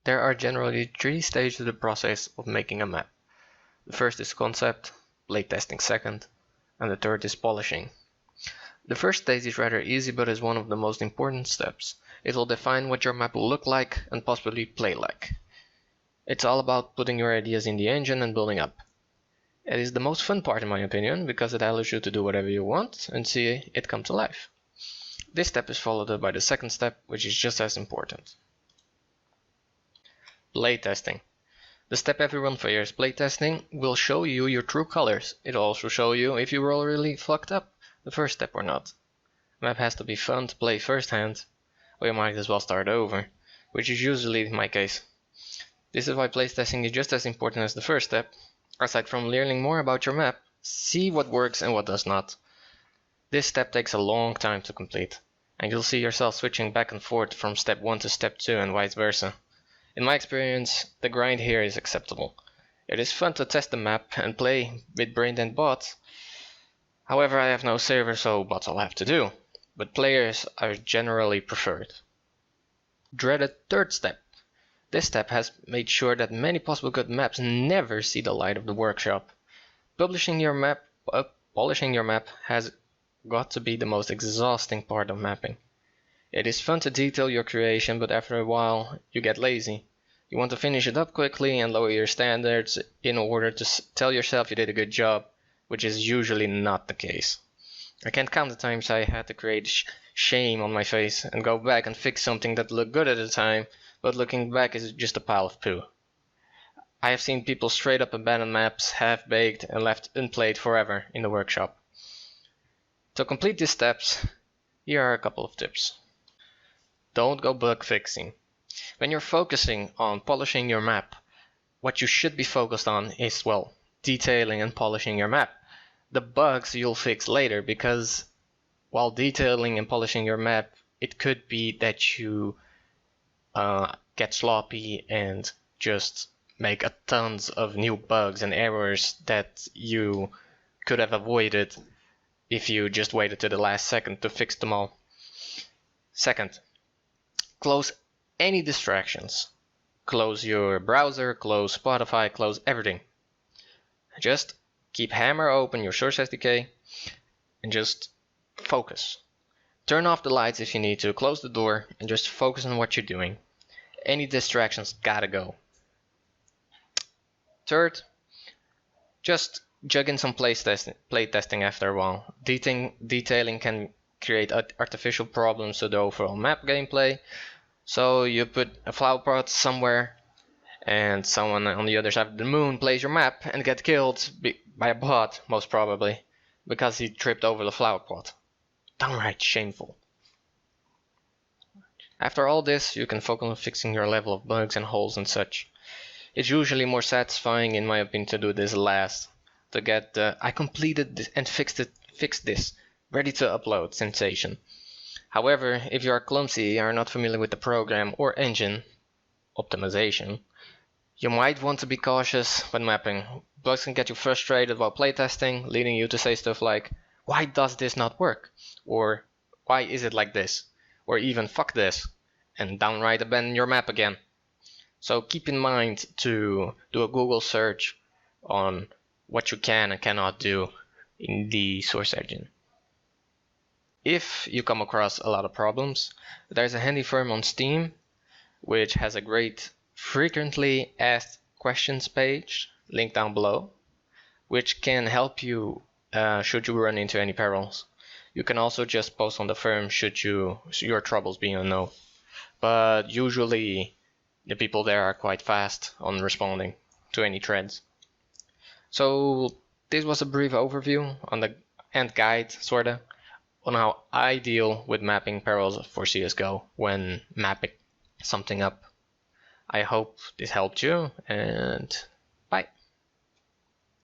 There are generally three stages of the process of making a map. The first is concept, playtesting second, and the third is polishing. The first stage is rather easy but is one of the most important steps. It will define what your map will look like and possibly play like. It's all about putting your ideas in the engine and building up. It is the most fun part in my opinion because it allows you to do whatever you want and see it come to life. This step is followed up by the second step, which is just as important. Playtesting. The step everyone fears. Playtesting will show you your true colors. It'll also show you if you were really fucked up the first step or not. Map has to be fun to play firsthand, or you might as well start over, which is usually my case. This is why playtesting is just as important as the first step. Aside from learning more about your map, see what works and what does not. This step takes a long time to complete, and you'll see yourself switching back and forth from step 1 to step 2 and vice versa. In my experience, the grind here is acceptable. It is fun to test the map and play with brain-dead bots. However, I have no server, so bots will have to do, but players are generally preferred. Dreaded third step. This step has made sure that many possible good maps never see the light of the workshop. Polishing your map has got to be the most exhausting part of mapping. It is fun to detail your creation, but after a while you get lazy. You want to finish it up quickly and lower your standards in order to tell yourself you did a good job, which is usually not the case. I can't count the times I had to create shame on my face and go back and fix something that looked good at the time, but looking back is just a pile of poo. I have seen people straight up abandon maps, half-baked and left unplayed forever in the workshop. To complete these steps, here are a couple of tips. Don't go bug fixing. When you're focusing on polishing your map, what you should be focused on is, well, detailing and polishing your map. The bugs you'll fix later, because while detailing and polishing your map, it could be that you get sloppy and just make a tons of new bugs and errors that you could have avoided if you just waited to the last second to fix them all. Second, close any distractions. Close your browser, close Spotify, close everything. Just keep Hammer open, your Source SDK, and just focus. Turn off the lights if you need to, close the door, and just focus on what you're doing. Any distractions gotta go. Third, just jug in some playtesting after a while. Detailing can create artificial problems to the overall map gameplay. So you put a flower pot somewhere and someone on the other side of the moon plays your map and get killed by a bot, most probably, because he tripped over the flower pot. Downright shameful. After all this, you can focus on fixing your level of bugs and holes and such. It's usually more satisfying, in my opinion, to do this last, to get the I completed this and fixed this, ready to upload sensation. However, if you are clumsy and are not familiar with the program or engine optimization, you might want to be cautious when mapping. Bugs can get you frustrated while playtesting, leading you to say stuff like, "Why does this not work?" Or "Why is it like this?" Or even "fuck this," and downright abandon your map again. So keep in mind to do a Google search on what you can and cannot do in the source engine. If you come across a lot of problems, there's a handy forum on Steam which has a great frequently asked questions page, linked down below, which can help you should you run into any perils. You can also just post on the forum should your troubles be unknown. But usually the people there are quite fast on responding to any threads. So this was a brief overview on the and guide sorta on how I deal with mapping perils for CSGO when mapping something up. I hope this helped you, and